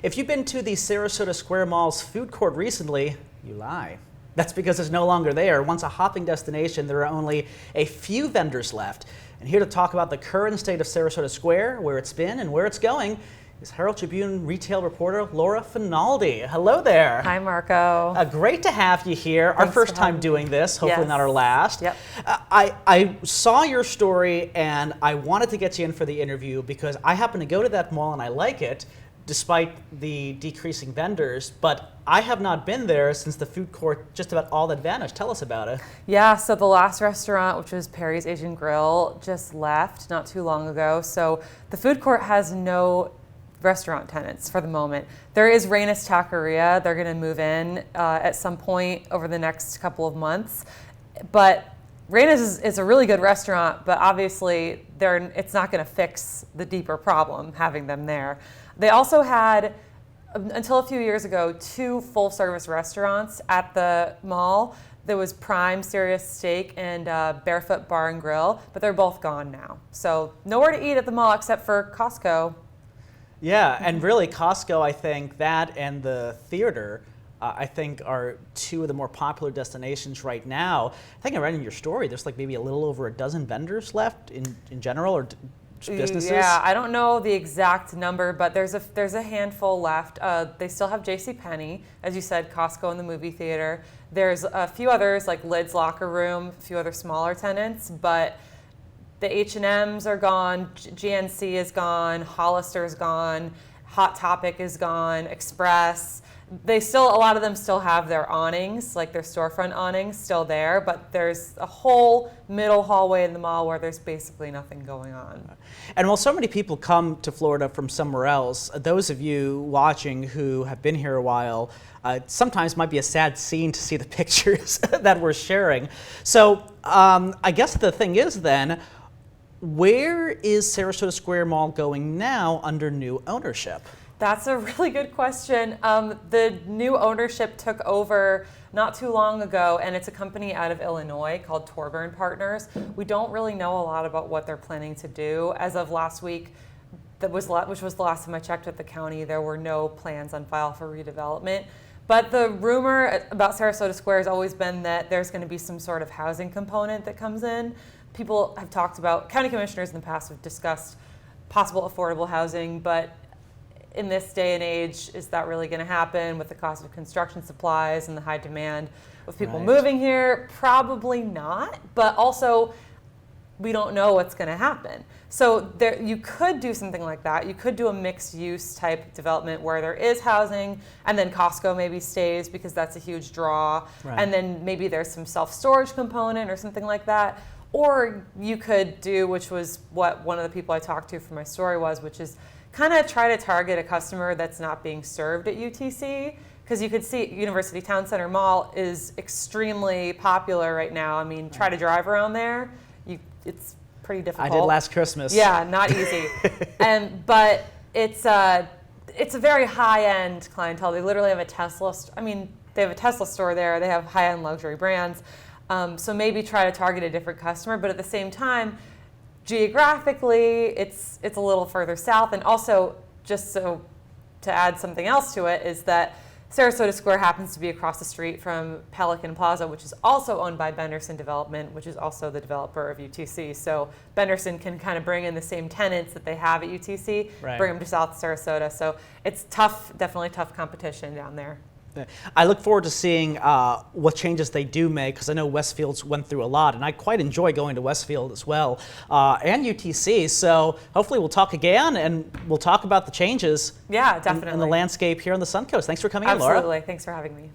If you've been to the Sarasota Square Mall's food court recently, you lie. That's because it's no longer there. Once a hopping destination, there are only a few vendors left. And here to talk about the current state of Sarasota Square, where it's been and where it's going, is Herald-Tribune retail reporter Laura Finaldi. Hello there. Hi, Marco. Great to have you here. Thanks our first time doing this, hopefully Yes. not our last. Yep. I saw your story and I wanted to get you in for the interview because I happen to go to that mall and I like it, despite the decreasing vendors, but I have not been there since the food court just about all that vanished. Tell us about it. Yeah, so the last restaurant, which was Perry's Asian Grill, just left not too long ago. So the food court has no restaurant tenants for the moment. There is Rainus Taqueria. They're going to move in at some point over the next couple of months. But Rainus is a really good restaurant, but obviously it's not going to fix the deeper problem having them there. They also had, until a few years ago, 2 full-service restaurants at the mall. There was Prime Serious Steak and Barefoot Bar and Grill, but they're both gone now. So nowhere to eat at the mall except for Costco. Yeah, and really Costco, I think that and the theater, I think are 2 of the more popular destinations right now. I think I read in your story, there's like maybe a little over a dozen vendors left in general, or businesses? Yeah, I don't know the exact number, but there's a handful left. They still have JCPenney, as you said, Costco and the movie theater. There's a few others like Lid's Locker Room, a few other smaller tenants, but the H&Ms are gone, GNC is gone, Hollister is gone, Hot Topic is gone, Express. A lot of them still have their awnings, like their storefront awnings still there, but there's a whole middle hallway in the mall where there's basically nothing going on. And while so many people come to Florida from somewhere else, those of you watching who have been here a while, sometimes might be a sad scene to see the pictures that we're sharing. So I guess the thing is then, where is Sarasota Square Mall going now under new ownership? That's a really good question. The new ownership took over not too long ago, and it's a company out of Illinois called Torburn Partners. We don't really know a lot about what they're planning to do. As of last week, which was the last time I checked with the county, there were no plans on file for redevelopment. But the rumor about Sarasota Square has always been that there's going to be some sort of housing component that comes in. People have talked about, county commissioners in the past have discussed possible affordable housing, but in this day and age, is that really going to happen with the cost of construction supplies and the high demand of people moving here? Probably not, but also we don't know what's going to happen. So you could do something like that. You could do a mixed use type development where there is housing and then Costco maybe stays because that's a huge draw. Right. And then maybe there's some self-storage component or something like that. Or you could do, which was what one of the people I talked to for my story was, which is kind of try to target a customer that's not being served at UTC. Because you could see University Town Center Mall is extremely popular right now. I mean, try to drive around there. It's pretty difficult. I did last Christmas. Yeah, not easy. But it's a very high-end clientele. They literally have a Tesla. They have a Tesla store there. They have high-end luxury brands. So maybe try to target a different customer, but at the same time, geographically, it's a little further south. And also, just so to add something else to it, is that Sarasota Square happens to be across the street from Pelican Plaza, which is also owned by Benderson Development, which is also the developer of UTC. So Benderson can kind of bring in the same tenants that they have at UTC, bring them to South Sarasota. So it's tough, definitely tough competition down there. I look forward to seeing what changes they do make, because I know Westfield's went through a lot, and I quite enjoy going to Westfield as well, and UTC. So hopefully we'll talk again, and we'll talk about the changes definitely. in the landscape here on the Suncoast. Thanks for coming in, Laura. Absolutely. Thanks for having me.